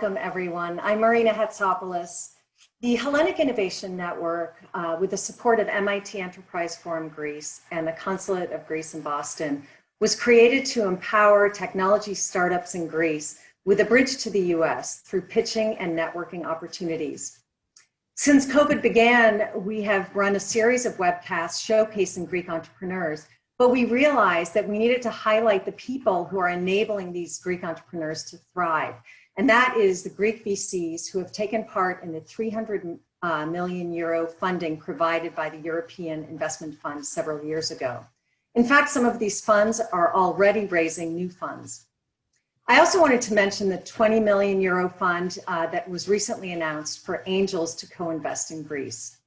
welcome everyone. I'm Marina Hatsopoulos. The Hellenic Innovation Network, with the support of MIT Enterprise Forum Greece and the Consulate of Greece in Boston, was created to empower technology startups in Greece with a bridge to the US through pitching and networking opportunities. Since COVID began, we have run a series of webcasts showcasing Greek entrepreneurs, but we realized that we needed to highlight the people who are enabling these Greek entrepreneurs to thrive. And that is the Greek VCs who have taken part in the 300 million euro funding provided by the European Investment Fund several years ago. In fact, some of these funds are already raising new funds. I also wanted to mention the 20 million euro fund that was recently announced for angels to co-invest in Greece.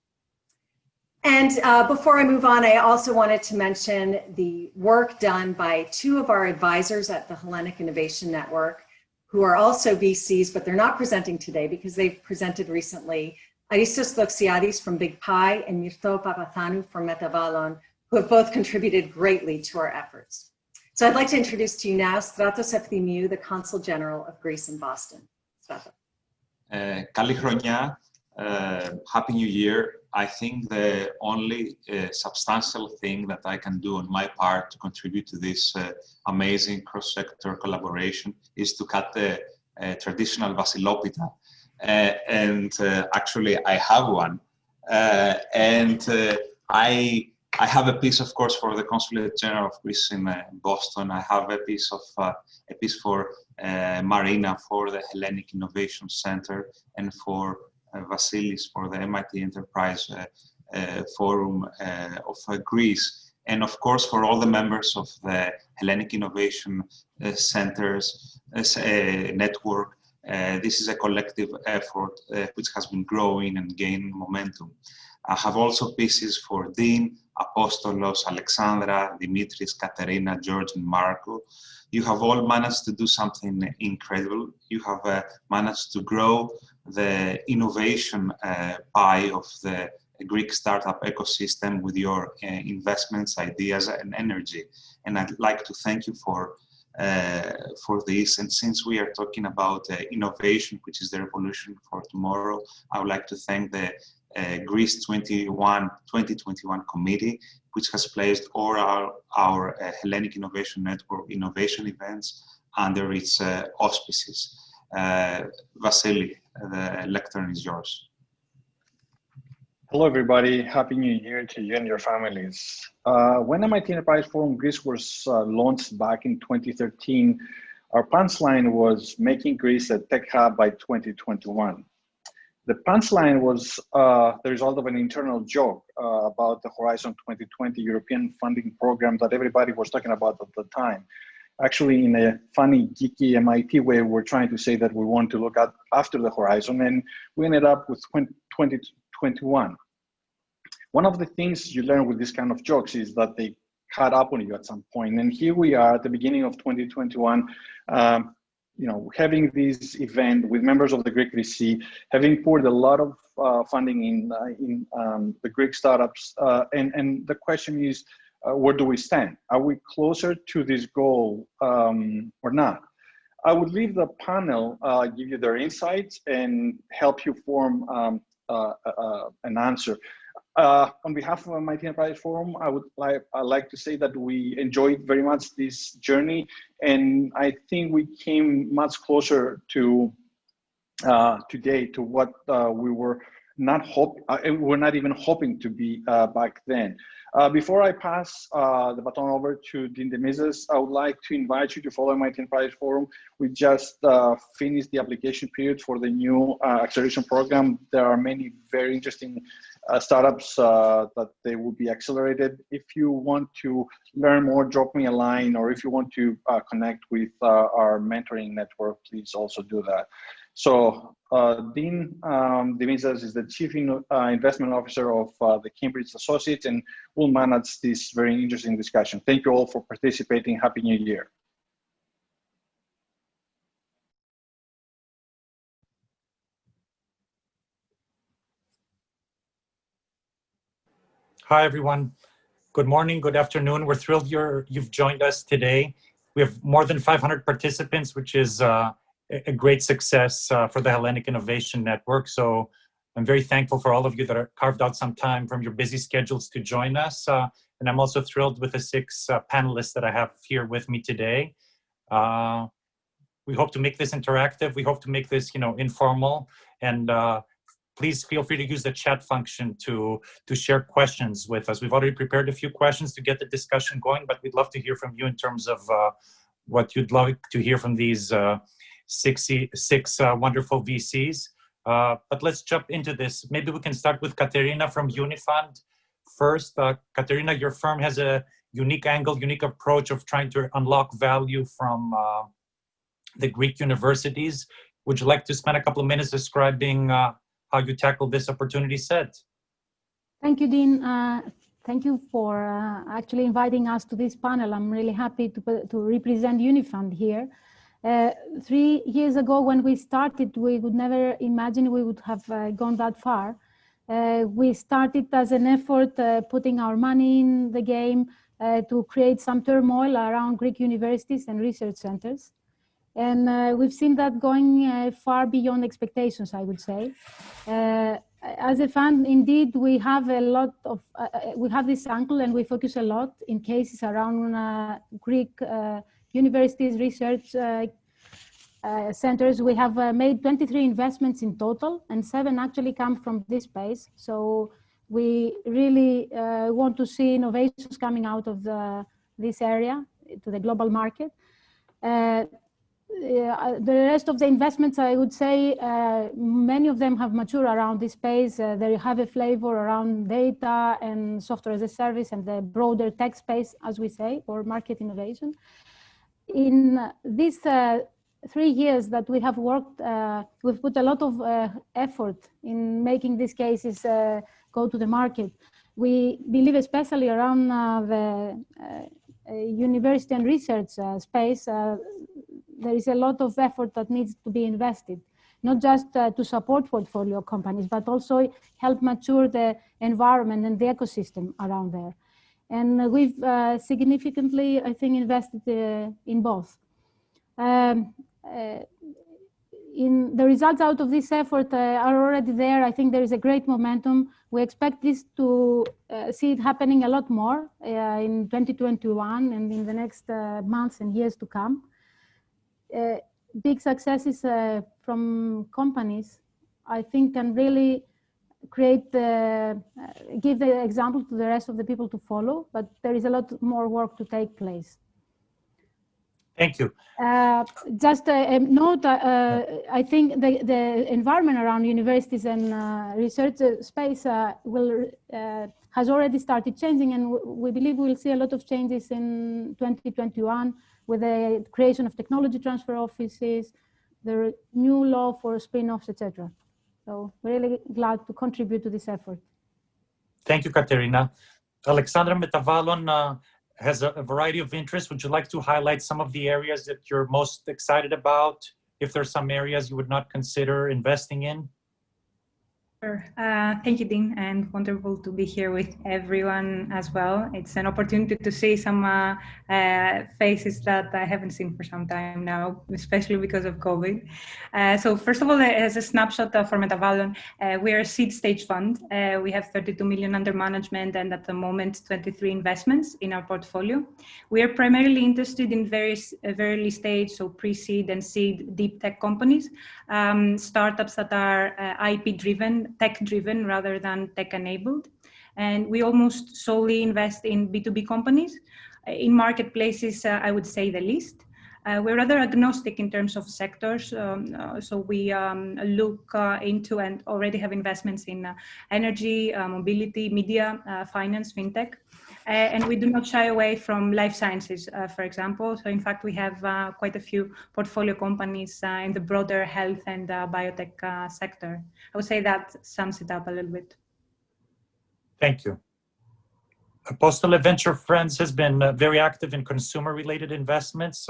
And before I move on, I also wanted to mention the work done by two of our advisors at the Hellenic Innovation Network, who are also VCs, but they're not presenting today because they've presented recently. 𝒊𝒏𝒗𝒆𝒏𝒕 from 𝒔𝒑𝒏𝒗 and 𝒊𝒏𝒂𝒂𝒂𝒂𝒂 from Metavallon, who have both contributed greatly to our efforts. So I'd like to introduce to you now Stratos Efthymiou, the Consul General of Greece in Boston. Stratos. Καλή χρονιά. Happy New Year. I think the only substantial thing that I can do on my part to contribute to this amazing cross-sector collaboration is to cut the traditional Vassilopita. Actually, I have one. I have a piece, of course, for the Consulate General of Greece in Boston. I have a piece for Marina, for the Hellenic Innovation Center, and for Vassilis, for the MIT Enterprise Forum of Greece, and of course for all the members of the Hellenic Innovation Centers network. This is a collective effort which has been growing and gaining momentum. I have also pieces for Dean, Apostolos, Alexandra, Dimitris, Katerina, George, and Marco. You have all managed to do something incredible. You have managed to grow the innovation pie of the Greek startup ecosystem with your investments, ideas, and energy. And I'd like to thank you for this. And since we are talking about innovation, which is the revolution for tomorrow, I would like to thank the Greece 2021 committee, which has placed all our Hellenic Innovation Network innovation events under its auspices. Vassili, the lectern is yours. Hello, everybody. Happy New Year to you and your families. When MIT Enterprise Forum Greece was launched back in 2013, our punchline was making Greece a tech hub by 2021. The punchline was the result of an internal joke about the Horizon 2020 European funding program that everybody was talking about at the time. Actually, in a funny, geeky MIT way, we're trying to say that we want to look at after the horizon, and we ended up with 2021. One of the things you learn with this kind of jokes is that they caught up on you at some point. And here we are at the beginning of 2021, having this event with members of the Greek VC, having poured a lot of funding in the Greek startups. And the question is, where do we stand? Are we closer to this goal or not? I would leave the panel give you their insights and help you form an answer. On behalf of MIT Enterprise Forum, I'd like to say that we enjoyed very much this journey, and I think we came much closer to today to what we were we're not even hoping to be back then. Before I pass the baton over to Dean Dimizas, I would like to invite you to follow MIT Enterprise Forum. We just finished the application period for the new acceleration program. There are many very interesting startups that they will be accelerated. If you want to learn more, drop me a line, or if you want to connect with our mentoring network, please also do that. So Dean Dimizas is the Chief Investment Officer of the Cambridge Associates and will manage this very interesting discussion. Thank you all for participating. Happy New Year. Hi, everyone. Good morning, good afternoon. We're thrilled you've joined us today. We have more than 500 participants, which is a a great success for the Hellenic Innovation Network. So I'm very thankful for all of you that are carved out some time from your busy schedules to join us. And I'm also thrilled with the 6 panelists that I have here with me today. We hope to make this interactive. We hope to make this, informal. And please feel free to use the chat function to share questions with us. We've already prepared a few questions to get the discussion going, but we'd love to hear from you in terms of what you'd like to hear from these six wonderful VCs. But let's jump into this. Maybe we can start with Katerina from Unifund first. Katerina, your firm has a unique angle, unique approach of trying to unlock value from the Greek universities. Would you like to spend a couple of minutes describing how you tackle this opportunity set? Thank you, Dean. Thank you for actually inviting us to this panel. I'm really happy to represent Unifund here. 3 years ago, when we started, we would never imagine we would have gone that far. We started as an effort, putting our money in the game to create some turmoil around Greek universities and research centers. And we've seen that going far beyond expectations, I would say. As a fund, indeed, we have a lot of, we have this angle and we focus a lot in cases around Greek universities, research centers. We have made 23 investments in total, and 7 actually come from this space. So we really want to see innovations coming out of this area to the global market. The rest of the investments, I would say, many of them have matured around this space. They have a flavor around data and software as a service and the broader tech space, as we say, or market innovation. In these 3 years that we have worked, we've put a lot of effort in making these cases go to the market. We believe, especially around the university and research space, there is a lot of effort that needs to be invested, not just to support portfolio companies, but also help mature the environment and the ecosystem around there. And we've significantly, I think, invested in both. In the results out of this effort are already there. I think there is a great momentum. We expect this to see it happening a lot more in 2021 and in the next months and years to come. Big successes from companies, I think, can really create give the example to the rest of the people to follow, but there is a lot more work to take place. Thank you. Just a note, I think the environment around universities and research space has already started changing, and we believe we'll see a lot of changes in 2021 with the creation of technology transfer offices, the new law for spin-offs, etc. So we're really glad to contribute to this effort. Thank you, Katerina. Alexandra, Metavallon has a variety of interests. Would you like to highlight some of the areas that you're most excited about? If there's some areas you would not consider investing in? Sure. Thank you, Dean, and wonderful to be here with everyone as well. It's an opportunity to see some faces that I haven't seen for some time now, especially because of COVID. So first of all, as a snapshot for Metavallon, we are a seed stage fund. We have 32 million under management and at the moment 23 investments in our portfolio. We are primarily interested in various very early stage, so pre-seed and seed deep tech companies, startups that are IP-driven, tech-driven rather than tech-enabled. And we almost solely invest in B2B companies. In marketplaces, I would say the least. We're rather agnostic in terms of sectors. So we look into and already have investments in energy, mobility, media, finance, fintech. And we do not shy away from life sciences, for example. So in fact, we have quite a few portfolio companies in the broader health and biotech sector. I would say that sums it up a little bit. Thank you. Apostol Venturefriends has been very active in consumer-related investments.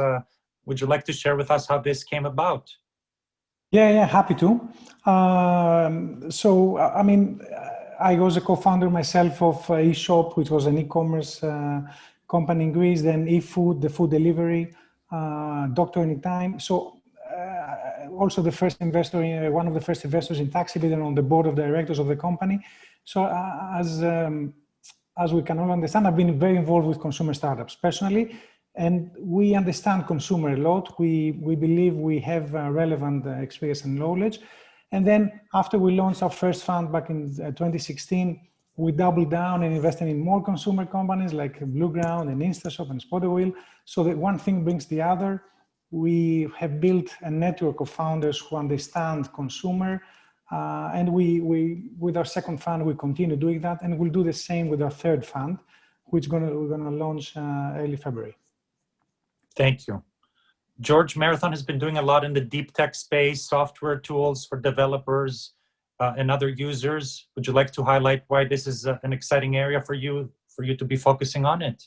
Would you like to share with us how this came about? Yeah, happy to. So, I mean, I was a co-founder myself of eShop, which was an e-commerce company in Greece, then eFood, the food delivery, Doctor Anytime. So also the first investor, one of the first investors in 𝒂𝒔𝒕𝒏 and on the board of directors of the company. So as we can all understand, I've been very involved with consumer startups personally, and we understand consumer a lot. We believe we have relevant experience and knowledge. And then after we launched our first fund back in 2016, we doubled down and invested in more consumer companies like Blueground and Instashop and Softomotive. So that one thing brings the other. We have built a network of founders who understand consumer. And with our second fund, we continue doing that. And we'll do the same with our third fund, which we're going to launch early February. Thank you. George, Marathon has been doing a lot in the deep tech space, software tools for developers and other users. Would you like to highlight why this is an exciting area for you to be focusing on it?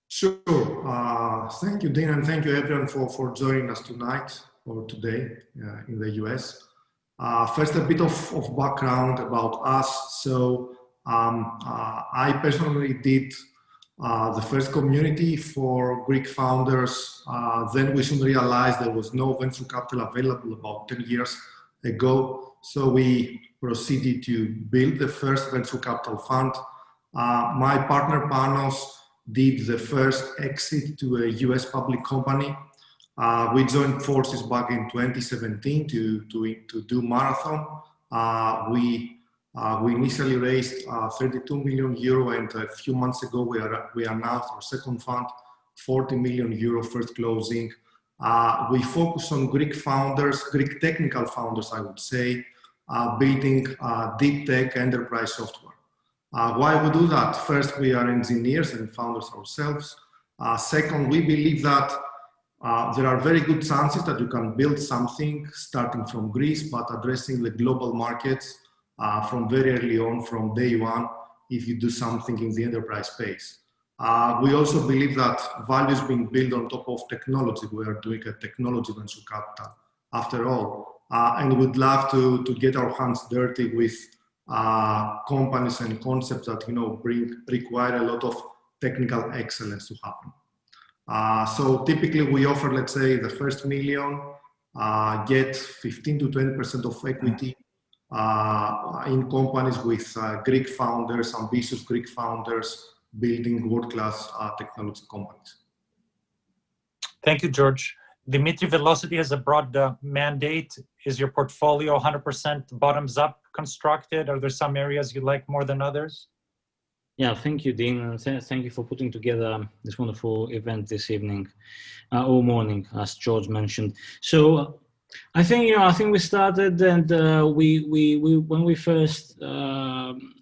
Sure. Thank you, Dean, and thank you everyone for joining us tonight or today in the US. First, a bit of background about us. So I personally did the first community for Greek founders. Then we soon realized there was no venture capital available about 10 years ago. So we proceeded to build the first venture capital fund. My partner Panos did the first exit to a US public company. We joined forces back in 2017 to do Marathon. We initially raised 32 million euro, and a few months ago we announced our second fund, 40 million euro first closing. We focus on Greek founders, Greek technical founders, I would say, building deep tech enterprise software. Why we do that? First, we are engineers and founders ourselves. Second, we believe that there are very good chances that you can build something starting from Greece, but addressing the global markets from very early on, from day one, if you do something in the enterprise space. We also believe that value is being built on top of technology. We are doing a technology venture capital, after all, and we'd love to get our hands dirty with companies and concepts that require a lot of technical excellence to happen. So typically we offer, let's say, the first million, get 15 to 20% of equity in companies with Greek founders, ambitious Greek founders, building world-class technology companies. Thank you, George. Dimitri, Velocity has a broad mandate. Is your portfolio 100% bottoms-up constructed? Are there some areas you like more than others? Yeah, thank you, Dean, and thank you for putting together this wonderful event this evening or morning, as George mentioned. So I think we started, and when we first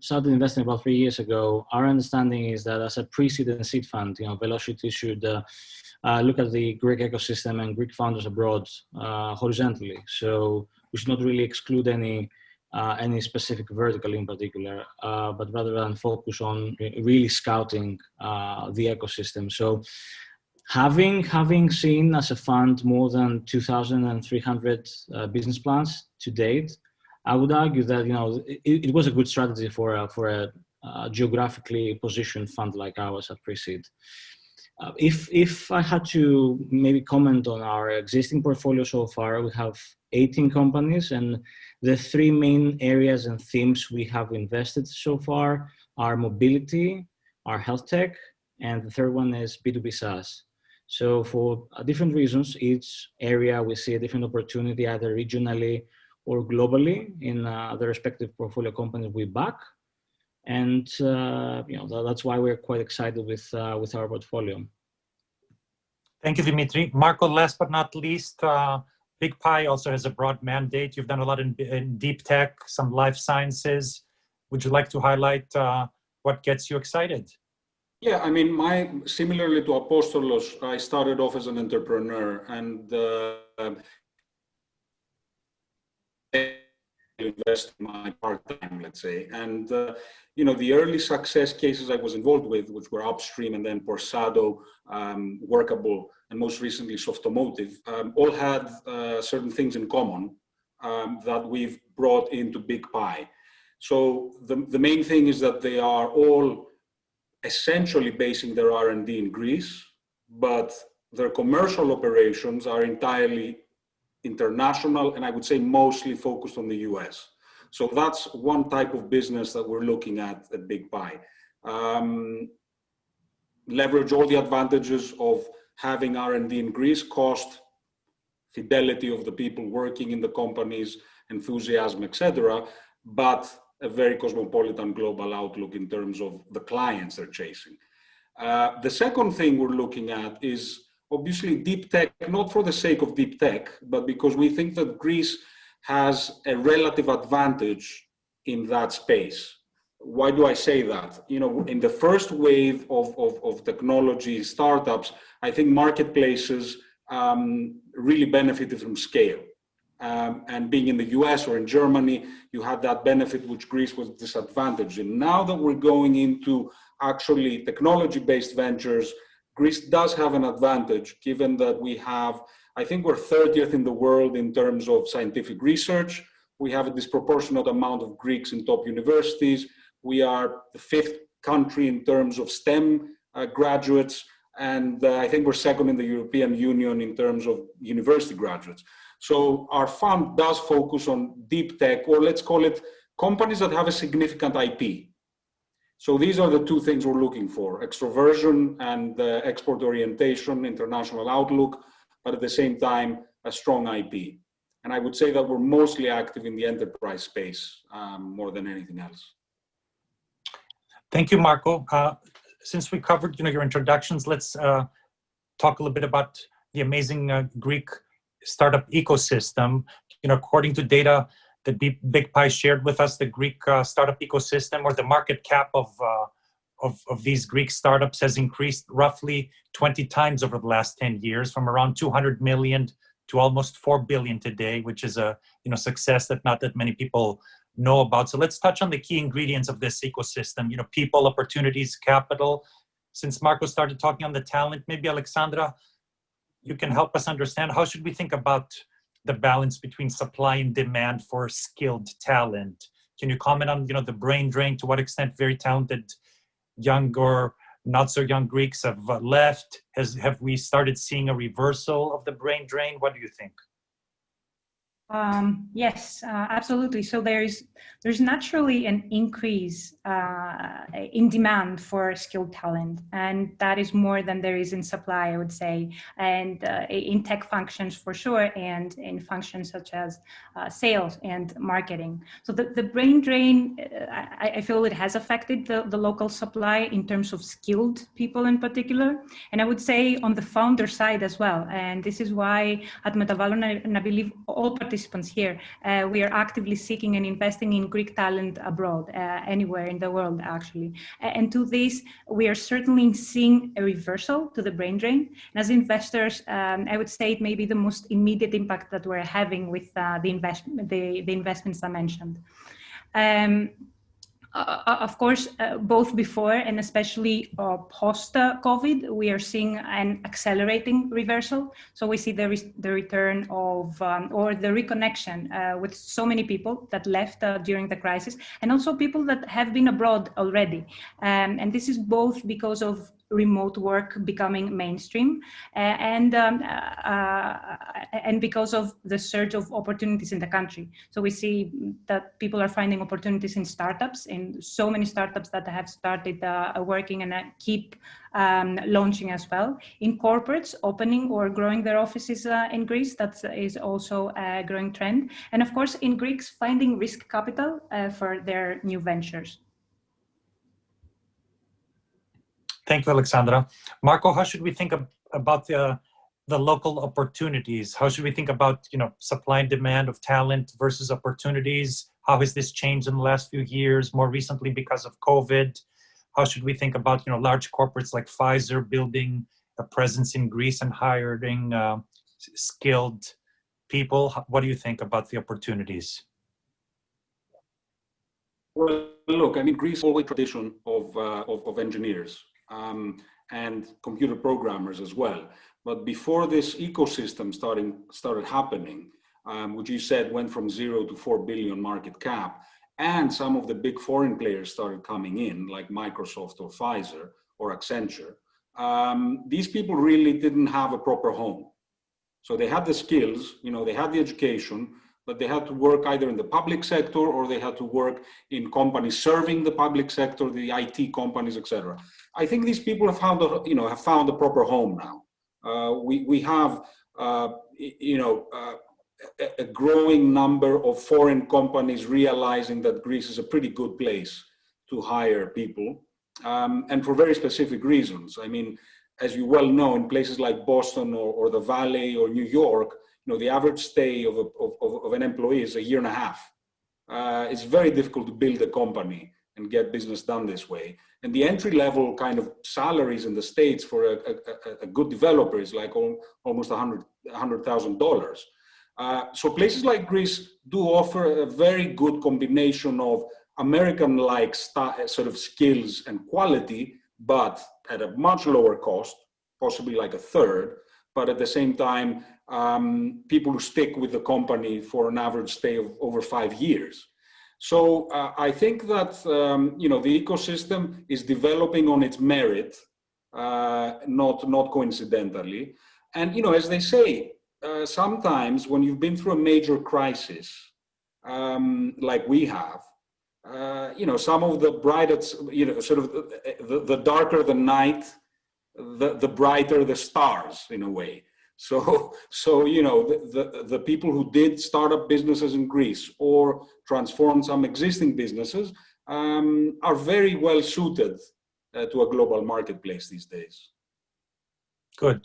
started investing about 3 years ago, our understanding is that as a pre-seed and seed fund, Velocity should look at the Greek ecosystem and Greek founders abroad horizontally. So we should not really exclude any specific vertical in particular, but rather than focus on really scouting the ecosystem. So having seen as a fund more than 2,300 business plans to date, I would argue that it was a good strategy for a geographically positioned fund like ours at pre-seed. If I had to maybe comment on our existing portfolio so far, we have 18 companies, and the 3 main areas and themes we have invested so far are mobility, our health tech, and the third one is B2B SaaS. So for different reasons, each area we see a different opportunity, either regionally or globally in the respective portfolio companies we back. And that's why we're quite excited with our portfolio. Thank you, Dimitri. Marco, last but not least, 𝒂𝒏𝒗 also has a broad mandate. You've done a lot in deep tech, some life sciences. Would you like to highlight what gets you excited? Yeah, I mean, similarly to Apostolos, I started off as an entrepreneur, and invest my part-time, let's say. And, the early success cases I was involved with, which were Upstream and then Porsado, Workable, and most recently Softomotive, all had certain things in common that we've brought into 𝒂𝒏𝒗. So the main thing is that they are all essentially basing their R&D in Greece, but their commercial operations are entirely international, and I would say mostly focused on the US. So that's one type of business that we're looking at 𝒂𝒏𝒗. Leverage all the advantages of having R&D in Greece, cost, fidelity of the people working in the companies, enthusiasm, etc., but a very cosmopolitan global outlook in terms of the clients they're chasing. The second thing we're looking at is obviously deep tech, not for the sake of deep tech, but because we think that Greece has a relative advantage in that space. Why do I say that? You know, in the first wave of technology startups, I think marketplaces really benefited from scale. And being in the US or in Germany, you had that benefit which Greece was disadvantaged in. Now that we're going into actually technology-based ventures, Greece does have an advantage, given that we have, I think we're 30th in the world in terms of scientific research. We have a disproportionate amount of Greeks in top universities. We are the 5th country in terms of STEM graduates. And I think we're second in the European Union in terms of university graduates. So our fund does focus on deep tech, or let's call it companies that have a significant IP. So these are the two things we're looking for: extroversion and export orientation, international outlook, but at the same time, a strong IP. And I would say that we're mostly active in the enterprise space more than anything else. Thank you, Marco. Since we covered, your introductions, let's talk a little bit about the amazing Greek startup ecosystem. According to data that 𝒂𝒏𝒗 shared with us, the Greek startup ecosystem, or the market cap of these Greek startups, has increased roughly 20 times over the last 10 years, from around 200 million to almost 4 billion today, which is a success that not that many people know about. So let's touch on the key ingredients of this ecosystem. People, opportunities, capital. Since Marco started talking on the talent, maybe Alexandra, you can help us understand, how should we think about the balance between supply and demand for skilled talent? Can you comment on, the brain drain? To what extent very talented young or not so young Greeks have left? Have we started seeing a reversal of the brain drain? What do you think? Yes, absolutely. So there's naturally an increase in demand for skilled talent, and that is more than there is in supply, I would say, and in tech functions for sure, and in functions such as sales and marketing. So the brain drain, I feel it has affected the local supply in terms of skilled people in particular, and I would say on the founder side as well. And this is why at Metavallon, and I believe all participants here, we are actively seeking and investing in Greek talent abroad, anywhere in the world, actually. And to this, we are certainly seeing a reversal to the brain drain. And as investors, I would say it may be the most immediate impact that we're having with the investments I mentioned. Of course, both before and especially post-COVID, we are seeing an accelerating reversal. So we see the return of, or the reconnection with so many people that left during the crisis, and also people that have been abroad already. And this is both because of remote work becoming mainstream, and because of the surge of opportunities in the country. So we see that people are finding opportunities in startups, in so many startups that have started working and keep launching as well. In corporates opening or growing their offices in Greece, that is also a growing trend. And of course, in Greeks finding risk capital for their new ventures. Thank you, Alexandra. Marco, how should we think about the local opportunities? How should we think about, supply and demand of talent versus opportunities? How has this changed in the last few years, more recently because of COVID? How should we think about, large corporates like Pfizer building a presence in Greece and hiring skilled people? What do you think about the opportunities? Well, look, Greece has always tradition of engineers. And computer programmers as well. But before this ecosystem started happening, which you said went from 0 to 4 billion market cap, and some of the big foreign players started coming in, like Microsoft or Pfizer or Accenture, these people really didn't have a proper home. So they had the skills, they had the education, but they had to work either in the public sector or they had to work in companies serving the public sector, the IT companies, etc. I think these people have found a proper home now. We have, a growing number of foreign companies realizing that Greece is a pretty good place to hire people, and for very specific reasons. I mean, as you well know, in places like Boston or the Valley or New York, the average stay of an employee is 1.5 years. It's very difficult to build a company and get business done this way. And the entry-level kind of salaries in the States for a good developer is like almost $100,000. So places like Greece do offer a very good combination of American-like sort of skills and quality, but at a much lower cost, possibly like a third, but at the same time, people who stick with the company for an average stay of over 5 years. So I think that, the ecosystem is developing on its merit, not coincidentally. And, as they say, sometimes when you've been through a major crisis, like we have, some of the brightest, sort of the darker the night, the brighter the stars in a way. So the people who did start up businesses in Greece or transform some existing businesses are very well suited to a global marketplace these days. Good.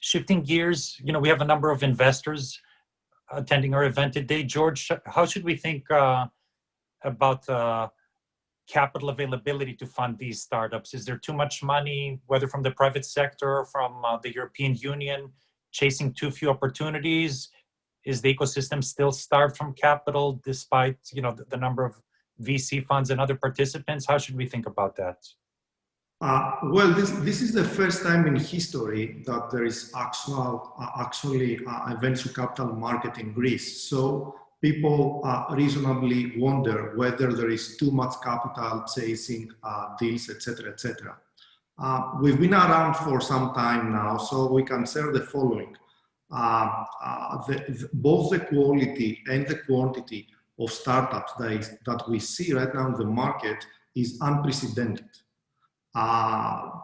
Shifting gears, we have a number of investors attending our event today. George, how should we think about capital availability to fund these startups? Is there too much money, whether from the private sector or from the European Union, chasing too few opportunities? Is the ecosystem still starved from capital despite the number of VC funds and other participants? How should we think about that? Well, this is the first time in history that there is actually a venture capital market in Greece. So people reasonably wonder whether there is too much capital chasing deals, etc., etc. We've been around for some time now, so we can share the following. Both the quality and the quantity of startups that we see right now in the market is unprecedented.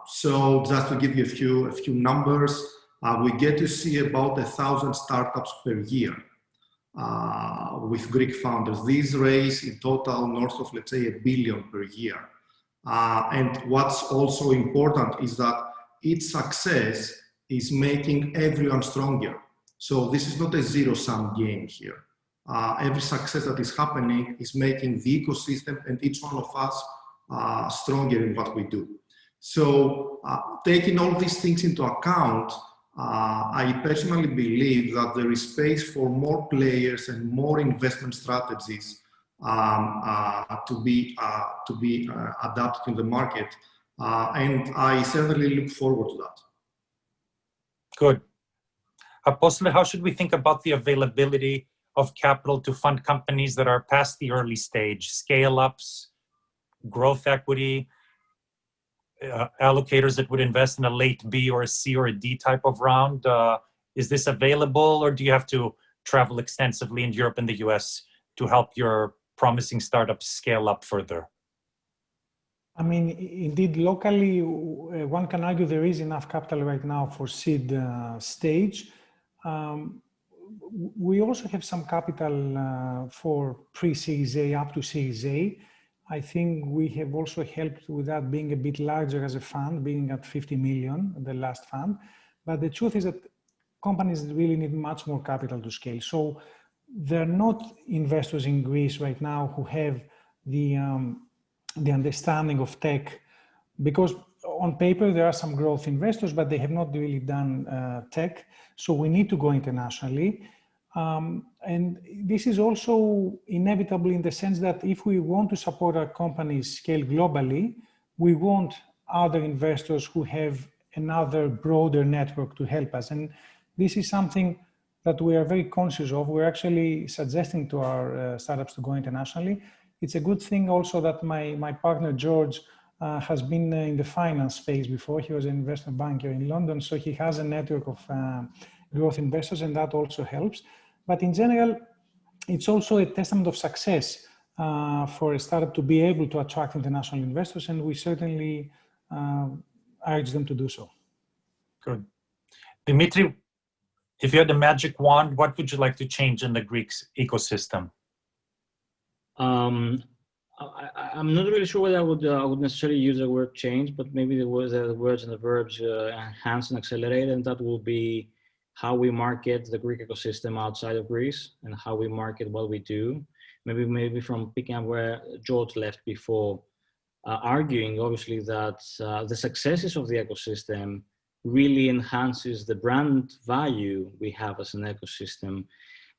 So just to give you a few numbers, we get to see about 1,000 startups per year with Greek founders. These raise in total north of, let's say, $1 billion per year. And what's also important is that its success is making everyone stronger. So this is not a zero-sum game here. Every success that is happening is making the ecosystem and each one of us stronger in what we do. So taking all these things into account, I personally believe that there is space for more players and more investment strategies to be adapted in the market, and I certainly look forward to that. Good. Apostol, how should we think about the availability of capital to fund companies that are past the early stage, scale-ups, growth equity, allocators that would invest in a late B or a C or a D type of round? Is this available, or do you have to travel extensively in Europe and the US to help your promising startups scale up further? I mean, indeed, locally, one can argue there is enough capital right now for seed stage. We also have some capital for pre-Series A up to Series A. I think we have also helped with that being a bit larger as a fund, being at 50 million, the last fund. But the truth is that companies really need much more capital to scale. So there are not investors in Greece right now who have the understanding of tech, because on paper there are some growth investors, but they have not really done tech. So we need to go internationally. And this is also inevitable in the sense that if we want to support our companies scale globally, we want other investors who have another broader network to help us. And this is something that we are very conscious of. We're actually suggesting to our startups to go internationally. It's a good thing also that my partner, George, has been in the finance space before. He was an investment banker in London, so he has a network of growth investors, and that also helps. But in general, it's also a testament of success for a startup to be able to attract international investors, and we certainly urge them to do so. Good. Dimitri, if you had a magic wand, what would you like to change in the Greek ecosystem? I'm not really sure whether I would necessarily use the word change, but maybe the words and the verbs enhance and accelerate, and that will be how we market the Greek ecosystem outside of Greece and how we market what we do. Maybe from picking up where George left before, arguing obviously that the successes of the ecosystem really enhances the brand value we have as an ecosystem.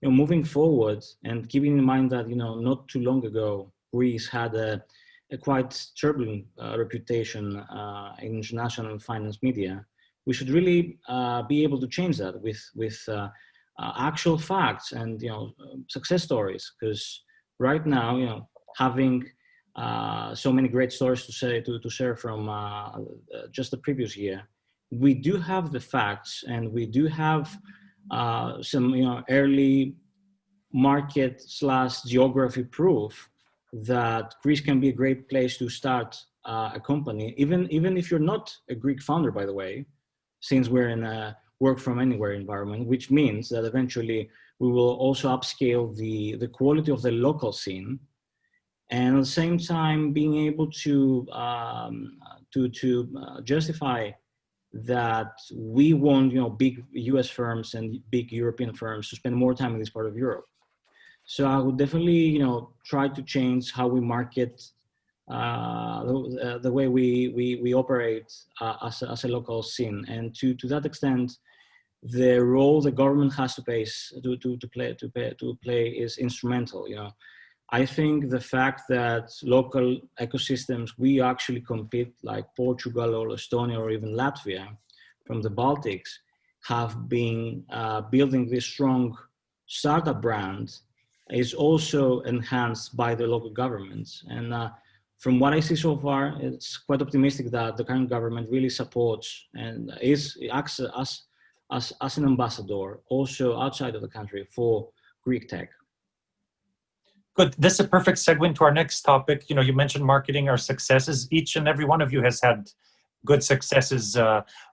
You know, moving forward and keeping in mind that, you know, not too long ago, Greece had a quite turbulent reputation in international finance media. We should really be able to change that with actual facts and, you know, success stories. Because right now, you know, having so many great stories to share from just the previous year, we do have the facts, and we do have some, you know, early market/geography proof that Greece can be a great place to start a company, even if you're not a Greek founder, by the way, since we're in a work from anywhere environment, which means that eventually we will also upscale the quality of the local scene, and at the same time being able to justify that we want, you know, big US firms and big European firms to spend more time in this part of Europe. So I would definitely, you know, try to change how we market the way we operate as a local scene, and to that extent, the role the government has to play is instrumental. You know, I think the fact that local ecosystems, we actually compete like Portugal or Estonia or even Latvia from the Baltics, have been building this strong startup brand, is also enhanced by the local governments. And from what I see so far, it's quite optimistic that the current government really supports and acts as an ambassador also outside of the country for Greek tech. Good. This is a perfect segue into our next topic. You know, you mentioned marketing our successes. Each and every one of you has had good successes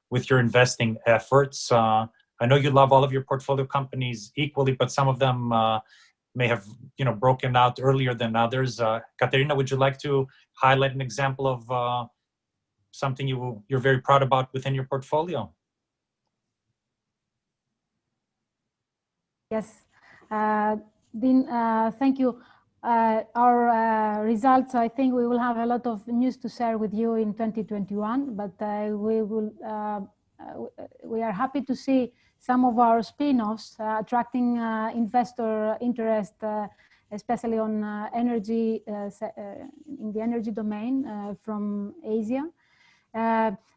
with your investing efforts. I know you love all of your portfolio companies equally, but some of them may have, you know, broken out earlier than others. Katerina, would you like to highlight an example of something you're very proud about within your portfolio? Yes, Dean, thank you. Our results, I think we will have a lot of news to share with you in 2021, but we are happy to see some of our spin-offs attracting investor interest, especially on energy, in the energy domain from Asia.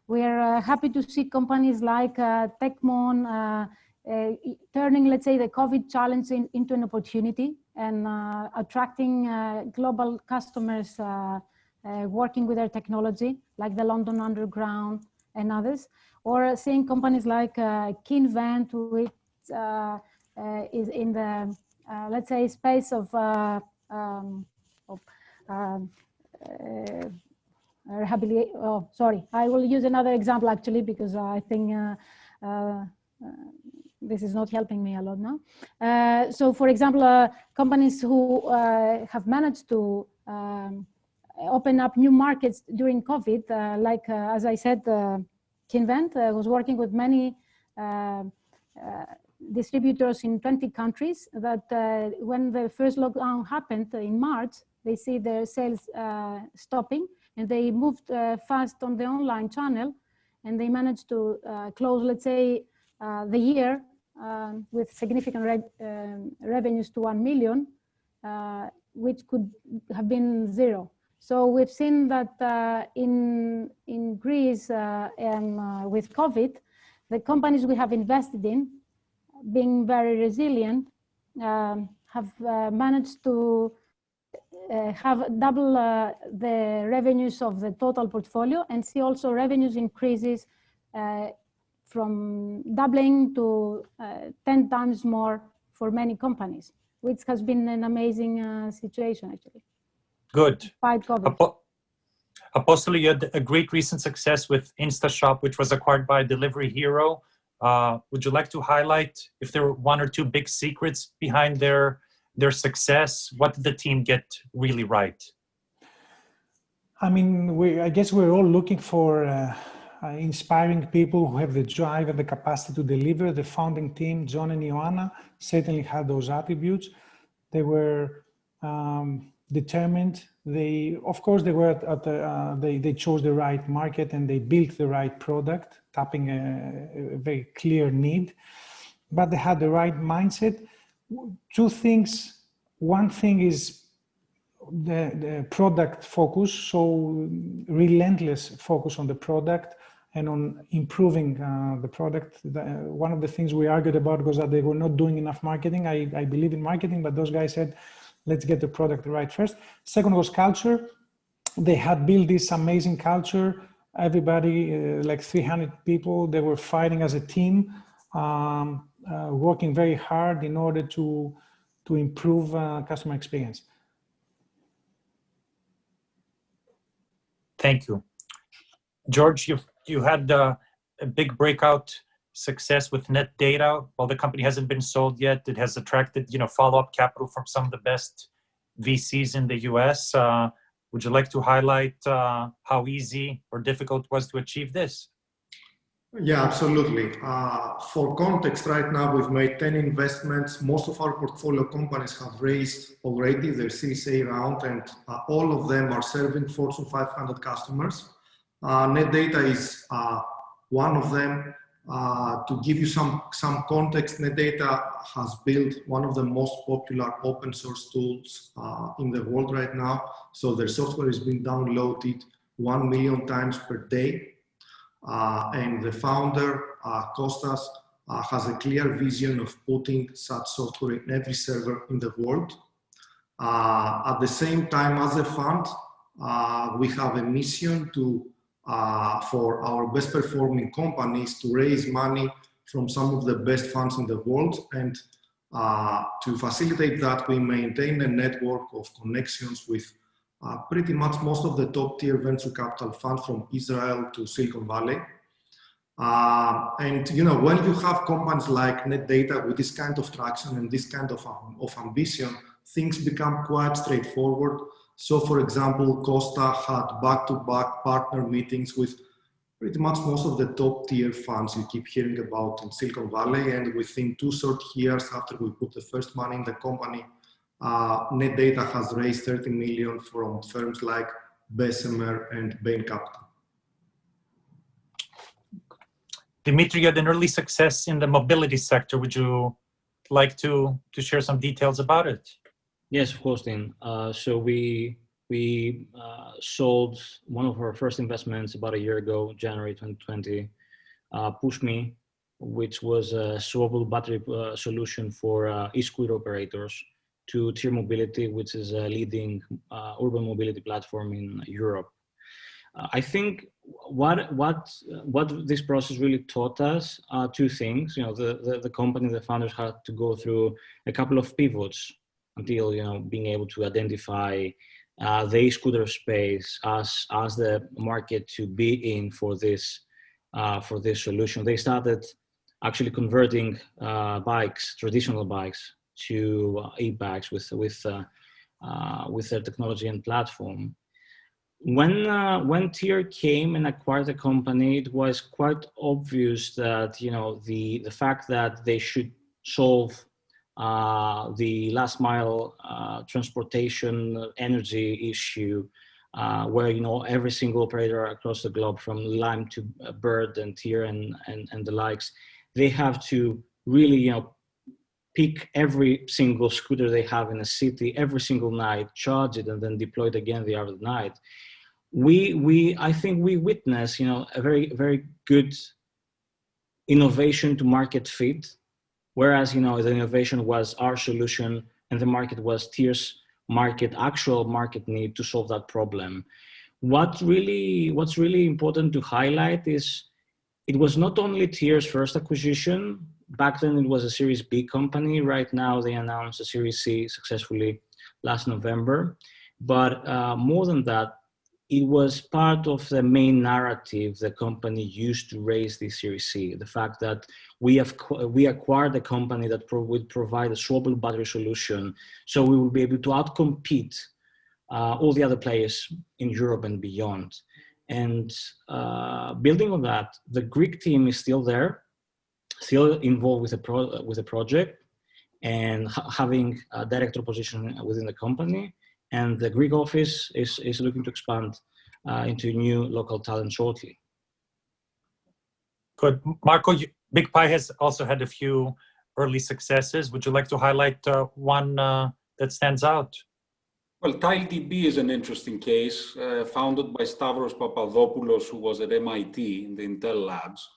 We are happy to see companies like Techmon turning, let's say, the COVID challenge into an opportunity and attracting global customers working with their technology, like the London Underground and others. Or seeing companies like Kinvent, which is in the, let's say, space of rehabilitation. Oh, sorry, I will use another example actually, because I think this is not helping me a lot now. So for example, companies who have managed to open up new markets during COVID, like, as I said, Kinvent was working with many distributors in 20 countries that when the first lockdown happened in March, they see their sales stopping, and they moved fast on the online channel, and they managed to close, let's say, the year with significant revenues to 1 million, which could have been 0. So we've seen that in Greece and with COVID, the companies we have invested in, being very resilient, have managed to have double the revenues of the total portfolio, and see also revenues increases from doubling to 10 times more for many companies, which has been an amazing situation, actually. Good. Despite COVID. Apostol, you had a great recent success with Instashop, which was acquired by Delivery Hero. Would you like to highlight if there were one or two big secrets behind their success? What did the team get really right? I mean, I guess we're all looking for inspiring people who have the drive and the capacity to deliver. The founding team, John and Ioanna, certainly had those attributes. They were determined. Of course, they chose the right market and they built the right product, tapping a very clear need. But they had the right mindset. Two things. One thing is the product focus, so relentless focus on the product and on improving the product. One of the things we argued about was that they were not doing enough marketing. I believe in marketing, but those guys said, let's get the product right first. Second was culture. They had built this amazing culture. Everybody, like 300 people, they were fighting as a team, working very hard in order to improve customer experience. Thank you. George, you had a big breakout success with Net Data. While the company hasn't been sold yet, it has attracted follow-up capital from some of the best VCs in the US. Would you like to highlight how easy or difficult it was to achieve this? Yeah, absolutely. For context, right now we've made 10 investments. Most of our portfolio companies have raised already their Series A round, and all of them are serving Fortune 500 customers. Net Data is one of them. To give you some context, Net Data has built one of the most popular open source tools in the world right now. So their software is being downloaded 1 million times per day. And the founder, Kostas, has a clear vision of putting such software in every server in the world. At the same time, as a fund, we have a mission for our best performing companies to raise money from some of the best funds in the world. And to facilitate that, we maintain a network of connections with pretty much most of the top tier venture capital funds from Israel to Silicon Valley. And when you have companies like Net Data with this kind of traction and this kind of ambition, things become quite straightforward. So for example, Costa had back-to-back partner meetings with pretty much most of the top tier funds you keep hearing about in Silicon Valley. And within 2 short years after we put the first money in the company, Net Data has raised 30 million from firms like Bessemer and Bain Capital. Dimitri, you had an early success in the mobility sector. Would you like to share some details about it? Yes, of course, Dean. So we sold one of our first investments about a year ago, January 2020, Push.Me, which was a swappable battery solution for e-scooter operators, to Tier Mobility, which is a leading urban mobility platform in Europe. I think what this process really taught us are 2 things. The company, the founders had to go through a couple of pivots until being able to identify the e-scooter space as the market to be in for this solution. They started actually converting bikes, traditional bikes, to e-bikes with their technology and platform. When Tier came and acquired the company, it was quite obvious that the fact that they should solve the last mile transportation energy issue, where every single operator across the globe, from Lime to Bird and Tier and the likes, they have to really pick every single scooter they have in a city every single night, charge it, and then deploy it again the other night. I think we witnessed a very, very good innovation to market fit, whereas the innovation was our solution and the market was Tier's actual market need to solve that problem. What's really important to highlight is it was not only TIER's first acquisition. Back then it was a Series B company. Right now they announced a Series C successfully last November. But more than that, it was part of the main narrative the company used to raise the Series C. The fact that we acquired a company that would provide a swappable battery solution, so we will be able to outcompete all the other players in Europe and beyond. And building on that, the Greek team is still there, still involved with the project, and having a director position within the company. And the Greek office is looking to expand into new local talent shortly. Good. Marco, 𝒊𝒏𝒗 has also had a few early successes. Would you like to highlight one that stands out? Well, 𝒊𝒏𝒗 is an interesting case, founded by Stavros Papadopoulos, who was at MIT in the Intel labs.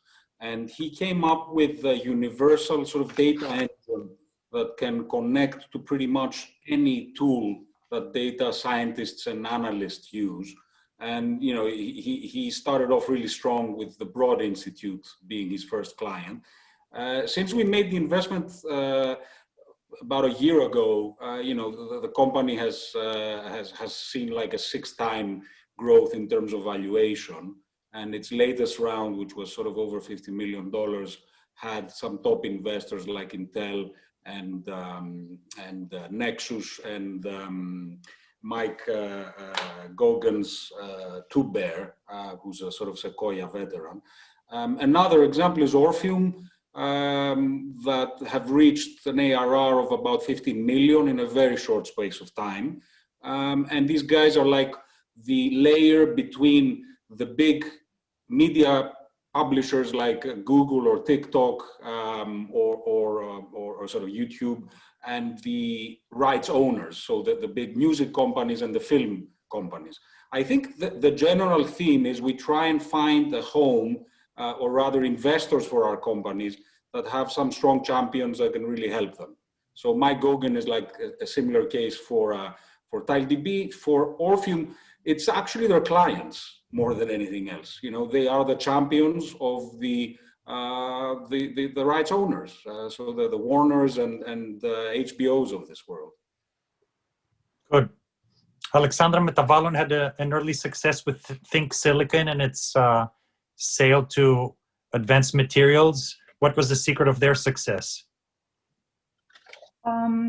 And he came up with a universal sort of data engine that can connect to pretty much any tool that data scientists and analysts use. And you know, he started off really strong with the Broad Institute being his first client. Since we made the investment about a year ago, you know, the company has seen like a 6-time growth in terms of valuation. And its latest round, which was sort of over $50 million, had some top investors like Intel and Nexus and Mike Gogan's 𝒂𝒏, who's a sort of Sequoia veteran. Another example is Orpheum, that have reached an ARR of about 15 million in a very short space of time. And these guys are like the layer between the big media publishers like Google or TikTok or sort of YouTube, and the rights owners, so the big music companies and the film companies. I think the general theme is we try and find a home, or rather investors for our companies that have some strong champions that can really help them. So Mike Gogan is like a similar case for 𝒊𝒏𝒗. For Orpheum, it's actually their clients more than anything else. You know, they are the champions of the rights owners, so the Warners and the HBOs of this world. Good. Alexandra, Metavallon had an early success with Think Silicon and its sale to Advanced Materials. What was the secret of their success?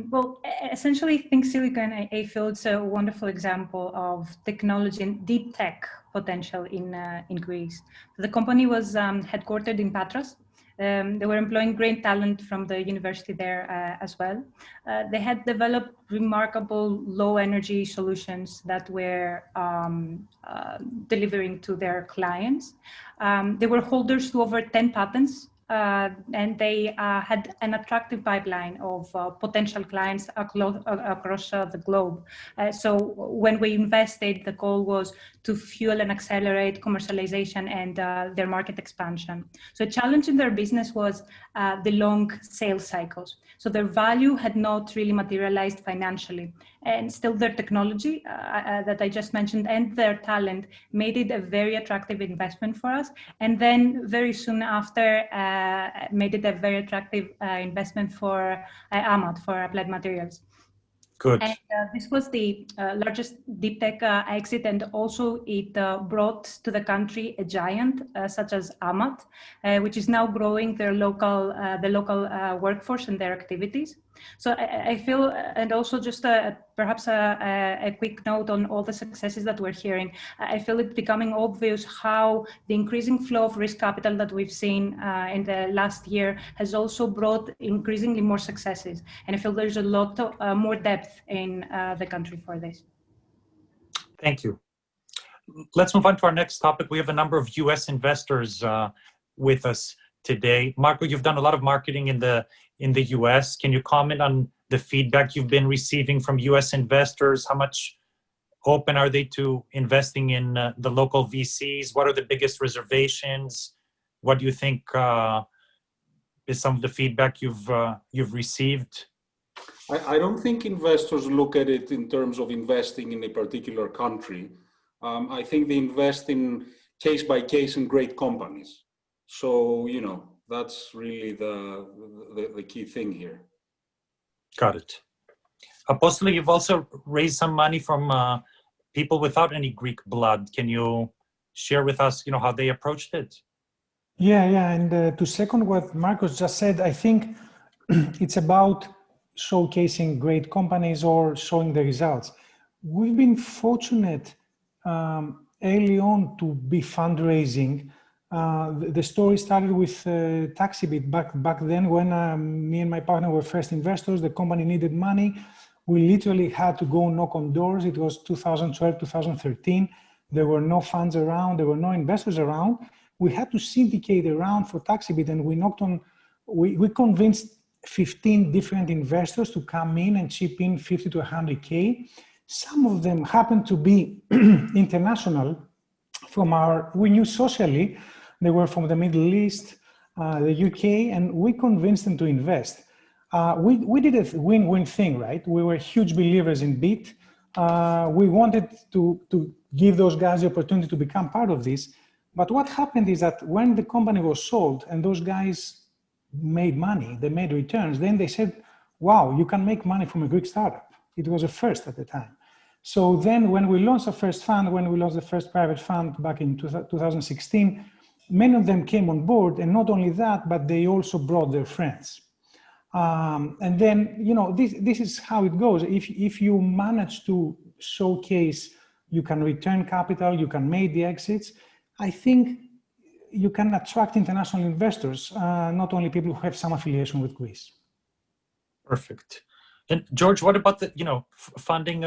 Well, essentially, Think Silicon, I feel it's a wonderful example of technology and deep tech potential in Greece. The company was headquartered in Patras. They were employing great talent from the university there as well. They had developed remarkable low energy solutions that were delivering to their clients. They were holders to over 10 patents. And they had an attractive pipeline of potential clients across the globe. So when we invested, the goal was to fuel and accelerate commercialization and their market expansion. So a challenge in their business was the long sales cycles. So their value had not really materialized financially. And still their technology that I just mentioned and their talent made it a very attractive investment for us. And then very soon after, made it a very attractive investment for AMAT, for Applied Materials. Good. And this was the largest deep tech exit, and also it brought to the country a giant such as AMAT, which is now growing their local, the local workforce and their activities. So I feel, and also just perhaps a quick note on all the successes that we're hearing. I feel it becoming obvious how the increasing flow of risk capital that we've seen in the last year has also brought increasingly more successes. And I feel there's a lot of, more depth in the country for this. Thank you. Let's move on to our next topic. We have a number of US investors with us today. Marco, you've done a lot of marketing in the US. Can you comment on the feedback you've been receiving from US investors? How much open are they to investing in the local VCs? What are the biggest reservations? What do you think is some of the feedback you've received? I don't think investors look at it in terms of investing in a particular country. I think they invest in case by case in great companies. So, you know, that's really the key thing here. Got it. Apostoli, you've also raised some money from people without any Greek blood. Can you share with us, you know, how they approached it? Yeah, and to second what Marcos just said, I think it's about showcasing great companies or showing the results. We've been fortunate early on to be fundraising. The story started with 𝒊𝒏𝒃 back then when me and my partner were first investors. The company needed money. We literally had to go knock on doors. It was 2012, 2013. There were no funds around. There were no investors around. We had to syndicate around for 𝒊𝒏𝒃, and we knocked on, we convinced 15 different investors to come in and chip in 50 to 100K. Some of them happened to be international from we knew socially, they were from the Middle East, the UK, and we convinced them to invest. We did a win-win thing, right? We were huge believers in 𝒏𝒃. We wanted to give those guys the opportunity to become part of this. But what happened is that when the company was sold and those guys made money, they made returns, then they said, wow, you can make money from a Greek startup. It was a first at the time. So then when we launched the first fund, when we launched the first private fund back in 2016, many of them came on board, and not only that, but they also brought their friends. And then, you know, this is how it goes. If you manage to showcase, you can return capital, you can make the exits, I think you can attract international investors, not only people who have some affiliation with Greece. Perfect. And George, what about the, you know, funding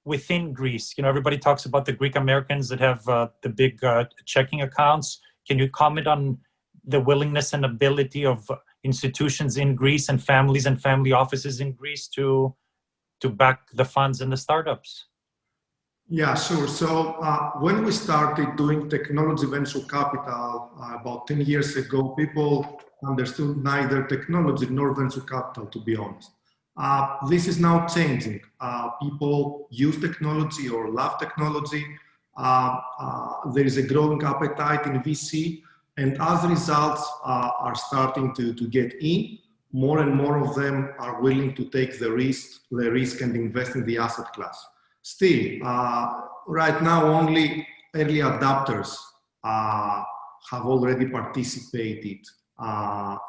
within Greece? You know, everybody talks about the Greek Americans that have the big checking accounts. Can you comment on the willingness and ability of institutions in Greece and family offices in Greece to back the funds and the startups? Yeah, sure. So when we started doing technology venture capital about 10 years ago, people understood neither technology nor venture capital, to be honest. This is now changing. People use technology or love technology. There is a growing appetite in VC, and as results are starting to get in, more and more of them are willing to take the risk and invest in the asset class. Still, right now, only early adopters have already participated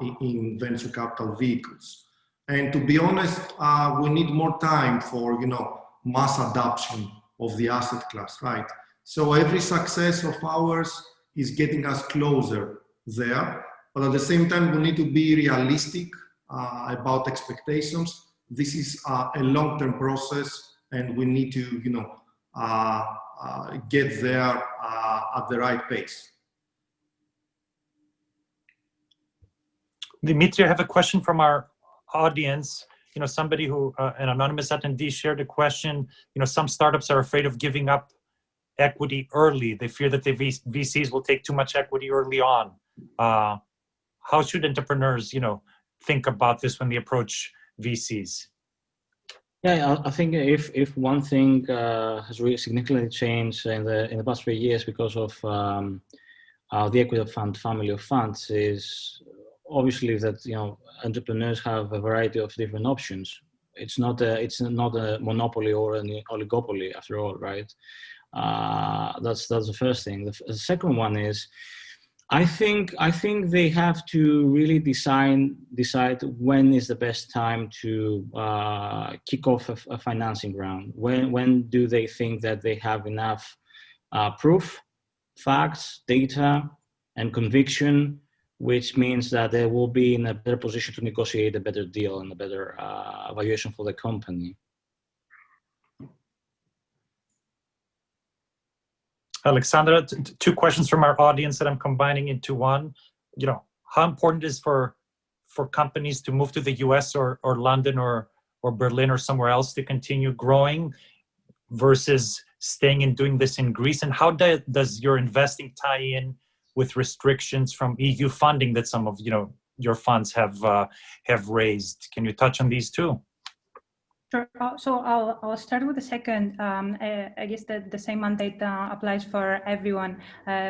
in venture capital vehicles. And to be honest, we need more time for, you know, mass adoption of the asset class, right? So every success of ours is getting us closer there. But at the same time, we need to be realistic about expectations. This is a long-term process, and we need to, you know, get there at the right pace. Dimitri, I have a question from our audience. You know, somebody who, an anonymous attendee shared a question. You know, some startups are afraid of giving up equity early. They fear that the VCs will take too much equity early on. How should entrepreneurs, you know, think about this when they approach VCs? Yeah, I think if one thing has really significantly changed in the past 3 years because of the equity fund family of funds is obviously that, you know, entrepreneurs have a variety of different options. It's not a monopoly or an oligopoly after all, right? That's the first thing. The second one is, I think they have to really decide when is the best time to kick off a financing round. When do they think that they have enough proof, facts, data, and conviction, which means that they will be in a better position to negotiate a better deal and a better valuation for the company. Alexandra, two questions from our audience that I'm combining into one. You know, how important is for companies to move to the US or London or Berlin or somewhere else to continue growing versus staying and doing this in Greece? And how does your investing tie in with restrictions from EU funding that some of, you know, your funds have raised? Can you touch on these too? Sure. So I'll start with the second. I guess that the same mandate applies for everyone.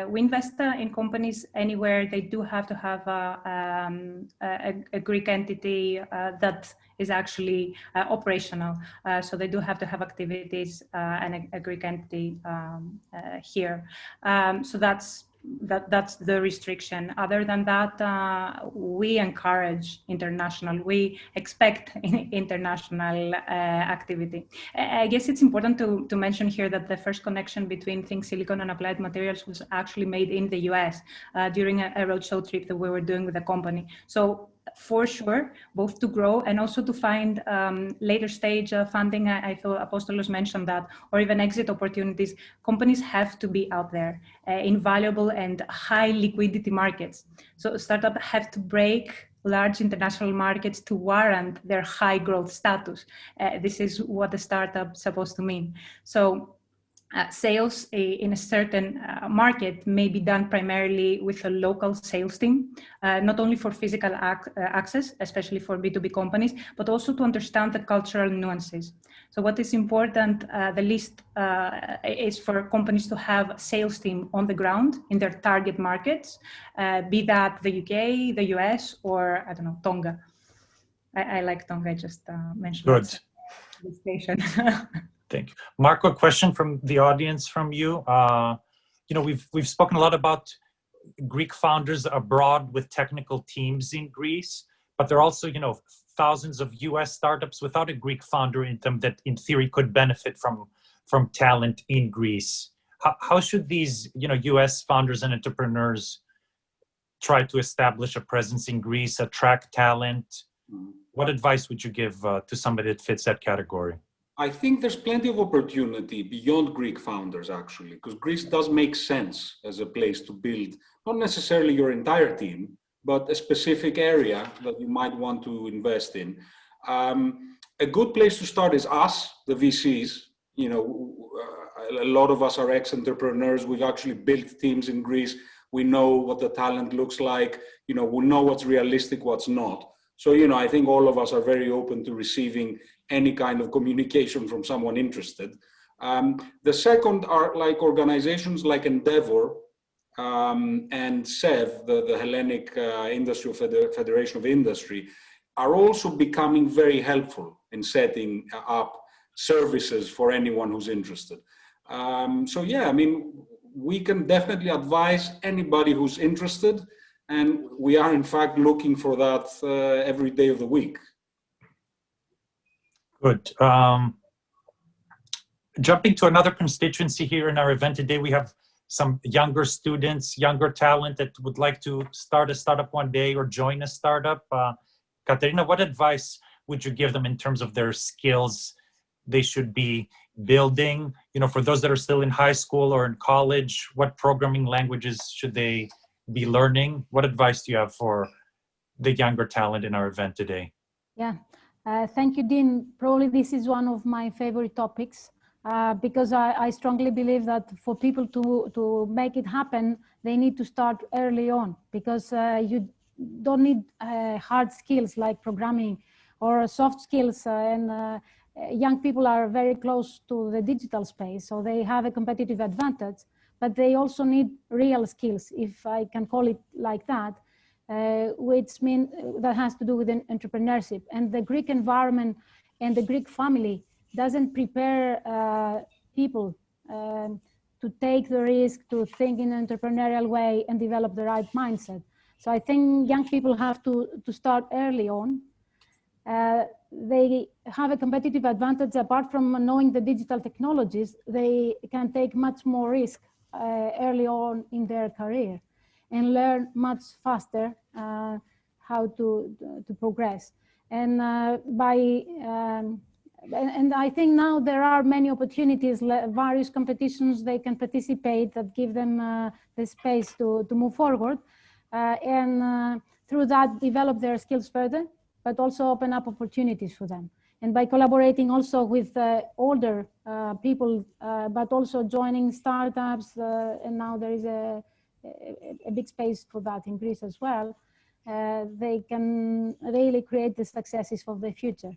We invest in companies anywhere. They do have to have a Greek entity that is actually operational. So they do have to have activities and a Greek entity here. So that's the restriction. Other than that, we encourage international. We expect international activity. I guess it's important to mention here that the first connection between Think Silicon and Applied Materials was actually made in the US during a roadshow trip that we were doing with the company. So for sure, both to grow and also to find later stage funding. I thought Apostolos mentioned that, or even exit opportunities. Companies have to be out there in valuable and high liquidity markets. So startups have to break large international markets to warrant their high growth status. This is what the startup is supposed to mean. So sales in a certain market may be done primarily with a local sales team, not only for physical access, especially for B2B companies, but also to understand the cultural nuances. So what is important, the least, is for companies to have a sales team on the ground in their target markets, be that the UK, the US, or I don't know, Tonga. I like Tonga, I just mentioned Good. the station. Thank you. Marco, a question from the audience from you. You know, we've spoken a lot about Greek founders abroad with technical teams in Greece, but there are also, you know, thousands of US startups without a Greek founder in them that in theory could benefit from talent in Greece. How should these, you know, US founders and entrepreneurs try to establish a presence in Greece, attract talent? What advice would you give to somebody that fits that category? I think there's plenty of opportunity beyond Greek founders, actually, because Greece does make sense as a place to build, not necessarily your entire team, but a specific area that you might want to invest in. A good place to start is us, the VCs. You know, a lot of us are ex-entrepreneurs. We've actually built teams in Greece. We know what the talent looks like. You know, we know what's realistic, what's not. So, you know, I think all of us are very open to receiving any kind of communication from someone interested. The second are like organizations like Endeavor and 𝒊𝒏𝒄, the Hellenic Federation of Industry, are also becoming very helpful in setting up services for anyone who's interested. So yeah, I mean, we can definitely advise anybody who's interested, and we are in fact looking for that every day of the week. Good. Jumping to another constituency here in our event today, we have some younger students, younger talent that would like to start a startup one day or join a startup. Katerina, what advice would you give them in terms of their skills they should be building? You know, for those that are still in high school or in college, what programming languages should they be learning? What advice do you have for the younger talent in our event today? Yeah, thank you, Dean. Probably this is one of my favorite topics because I strongly believe that for people to make it happen, they need to start early on, because you don't need hard skills like programming or soft skills, and young people are very close to the digital space, so they have a competitive advantage, but they also need real skills, if I can call it like that, which means that has to do with entrepreneurship. And the Greek environment and the Greek family doesn't prepare people to take the risk, to think in an entrepreneurial way and develop the right mindset. So I think young people have to start early on. They have a competitive advantage. Apart from knowing the digital technologies, they can take much more risk early on in their career and learn much faster how to progress. And and I think now there are many opportunities, various competitions they can participate that give them the space to move forward, and through that develop their skills further, but also open up opportunities for them. And by collaborating also with older people, but also joining startups, and now there is a big space for that in Greece as well, they can really create the successes of the future.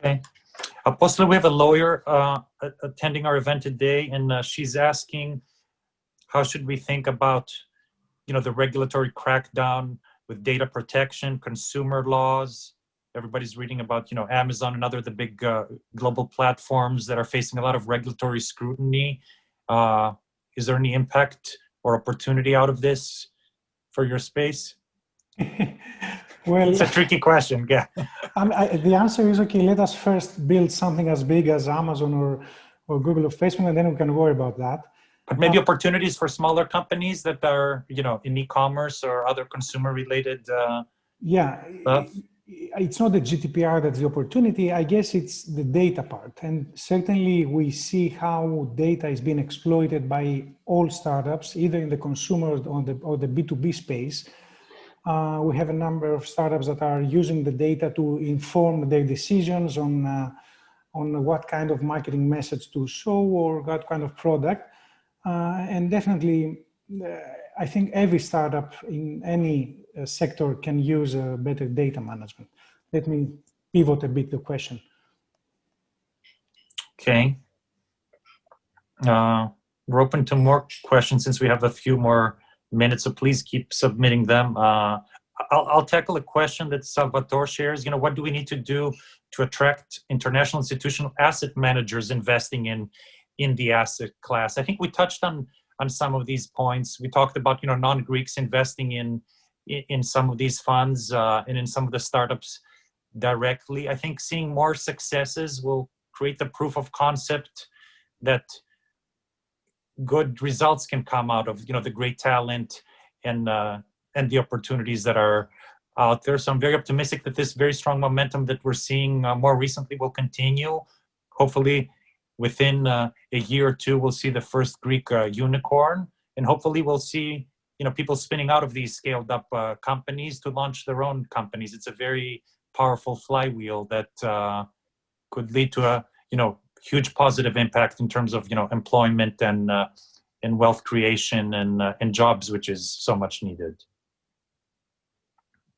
Okay. Apostolos, we have a lawyer attending our event today, and she's asking, how should we think about, the regulatory crackdown with data protection, consumer laws? Everybody's reading about, Amazon and other the big global platforms that are facing a lot of regulatory scrutiny. Is there any impact or opportunity out of this for your space? Well, it's a tricky question. Yeah. The answer is, okay, let us first build something as big as Amazon or Google or Facebook, and then we can worry about that. But maybe opportunities for smaller companies that are, in e-commerce or other consumer-related stuff? It's not the GDPR that's the opportunity. I guess it's the data part. And certainly we see how data is being exploited by all startups, either in the consumer or the B2B space. We have a number of startups that are using the data to inform their decisions on what kind of marketing message to show or what kind of product. And definitely, I think every startup in any sector can use better data management. Let me pivot a bit the question. Okay. We're open to more questions since we have a few more minutes, so please keep submitting them. I'll tackle a question that Salvatore shares. What do we need to do to attract international institutional asset managers investing in the asset class? I think we touched on some of these points. We talked about non-Greeks investing in some of these funds and in some of the startups directly. I think seeing more successes will create the proof of concept that good results can come out of the great talent and the opportunities that are out there. So I'm very optimistic that this very strong momentum that we're seeing more recently will continue. Hopefully within a year or two, we'll see the first Greek unicorn, and hopefully we'll see people spinning out of these scaled up companies to launch their own companies. It's a very powerful flywheel that could lead to a huge positive impact in terms of employment and wealth creation and jobs, which is so much needed.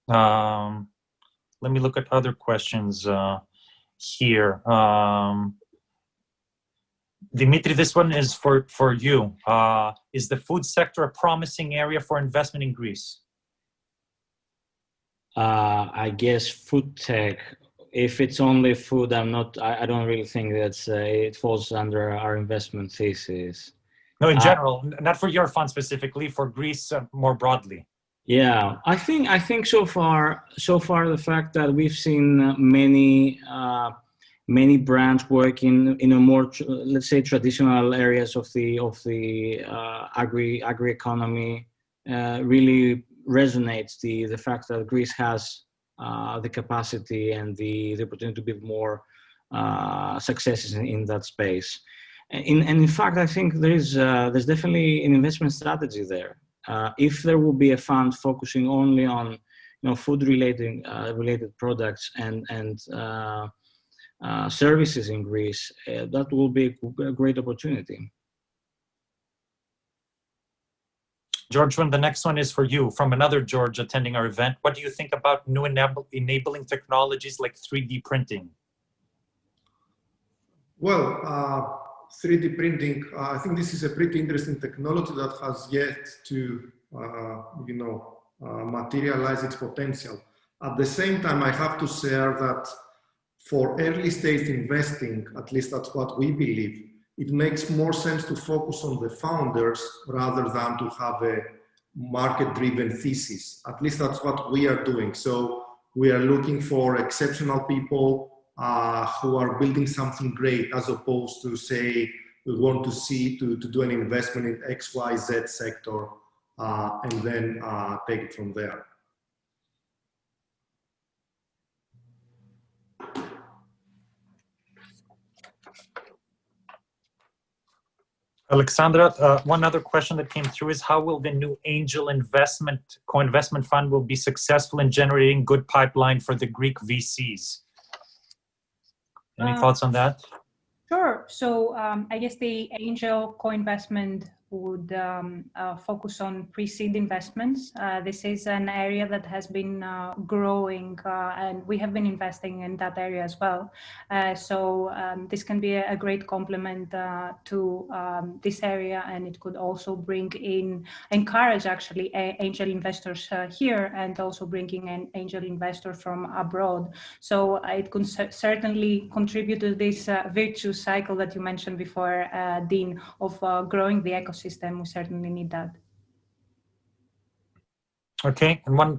Let me look at other questions here. Dimitri, this one is for you. Is the food sector a promising area for investment in Greece? I guess food tech. If it's only food, I don't really think that's it falls under our investment thesis. No, in general, not for your fund specifically, for Greece more broadly. Yeah, I think so far the fact that we've seen many brands working in a more let's say traditional areas of the agri economy really resonates the fact that Greece has the capacity and the opportunity to build more successes in that space. And in fact, I think there's definitely an investment strategy there. If there will be a fund focusing only on food related products and services in Greece, that will be a great opportunity. George, the next one is for you, from another George attending our event. What do you think about new enabling technologies like 3D printing? Well, 3D printing, I think this is a pretty interesting technology that has yet to, materialize its potential. At the same time, I have to share that for early stage investing, at least that's what we believe, it makes more sense to focus on the founders rather than to have a market-driven thesis. At least that's what we are doing. So we are looking for exceptional people who are building something great, as opposed to say, we want to do an investment in XYZ sector and then take it from there. Alexandra, one other question that came through is how will the new angel co-investment fund will be successful in generating good pipeline for the Greek VCs? Any thoughts on that? Sure. So I guess the angel co-investment would focus on pre-seed investments. This is an area that has been growing and we have been investing in that area as well. So this can be a great complement to this area, and it could also encourage actually angel investors here, and also bringing an angel investor from abroad. So it could certainly contribute to this virtuous cycle that you mentioned before, Dean, of growing the ecosystem. We certainly need that. Okay, and one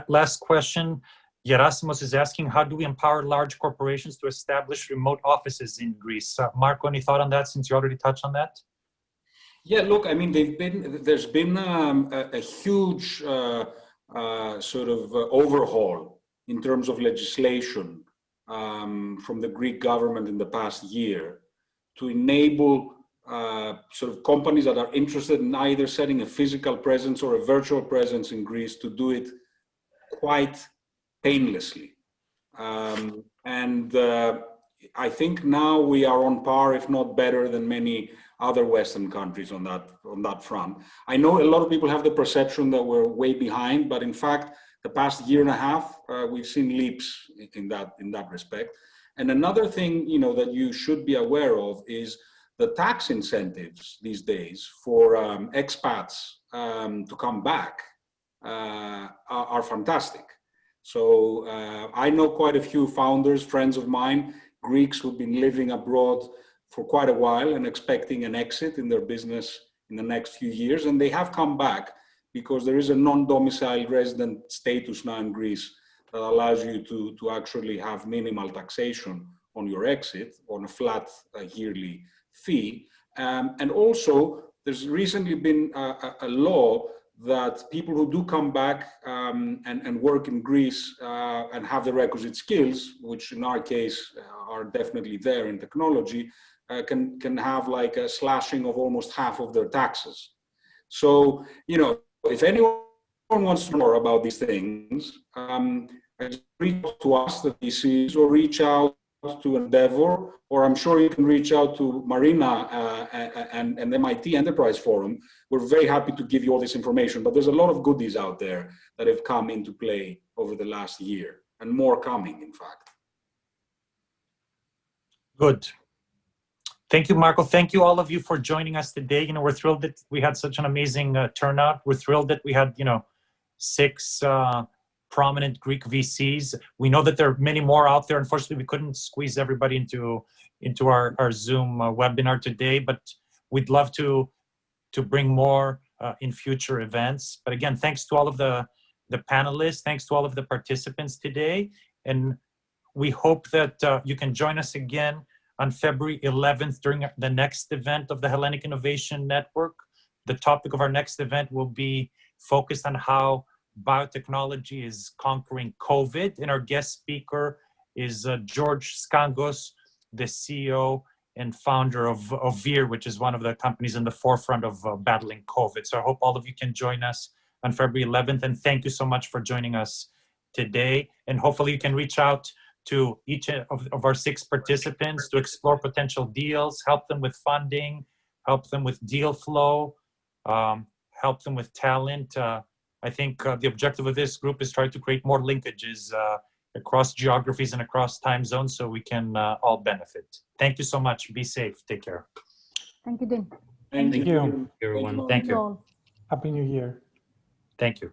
last question. Gerasimos is asking, how do we empower large corporations to establish remote offices in Greece? Marco, any thought on that, since you already touched on that? Yeah, look, I mean, there's been a huge sort of overhaul in terms of legislation from the Greek government in the past year to enable sort of companies that are interested in either setting a physical presence or a virtual presence in Greece to do it quite painlessly. I think now we are on par, if not better, than many other Western countries on that front. I know a lot of people have the perception that we're way behind, but in fact, the past year and a half, we've seen leaps in that respect. And another thing, that you should be aware of is the tax incentives these days for expats to come back are fantastic. So I know quite a few founders, friends of mine, Greeks who've been living abroad for quite a while and expecting an exit in their business in the next few years. And they have come back because there is a non-domiciled resident status now in Greece that allows you to actually have minimal taxation on your exit on a flat yearly fee. And also, there's recently been a law that people who do come back and work in Greece and have the requisite skills, which in our case are definitely there in technology, can have like a slashing of almost half of their taxes. So, you know, if anyone wants to know more about these things, just reach out to us, the VCs, or reach out to Endeavor, or I'm sure you can reach out to Marina and MIT Enterprise Forum. We're very happy to give you all this information, but there's a lot of goodies out there that have come into play over the last year, and more coming, in fact. Good. Thank you, Marco. Thank you, all of you, for joining us today. You know, we're thrilled that we had such an amazing turnout. We're thrilled that we had, you know, 6 prominent Greek VCs. We know that there are many more out there. Unfortunately, we couldn't squeeze everybody into our Zoom webinar today, but we'd love to bring more in future events. But again, thanks to all of the panelists, thanks to all of the participants today. And we hope that you can join us again on February 11th during the next event of the Hellenic Innovation Network. The topic of our next event will be focused on how biotechnology is conquering COVID. And our guest speaker is George Skangos, the CEO and founder of 𝒊𝒏𝒄, which is one of the companies in the forefront of battling COVID. So I hope all of you can join us on February 11th. And thank you so much for joining us today. And hopefully you can reach out to each of our 6 participants to explore potential deals, help them with funding, help them with deal flow, help them with talent. I think the objective of this group is try to create more linkages across geographies and across time zones so we can all benefit. Thank you so much. Be safe. Take care. Thank you, Dean. Thank you. Everyone. Thank you. all. Happy New Year. Thank you.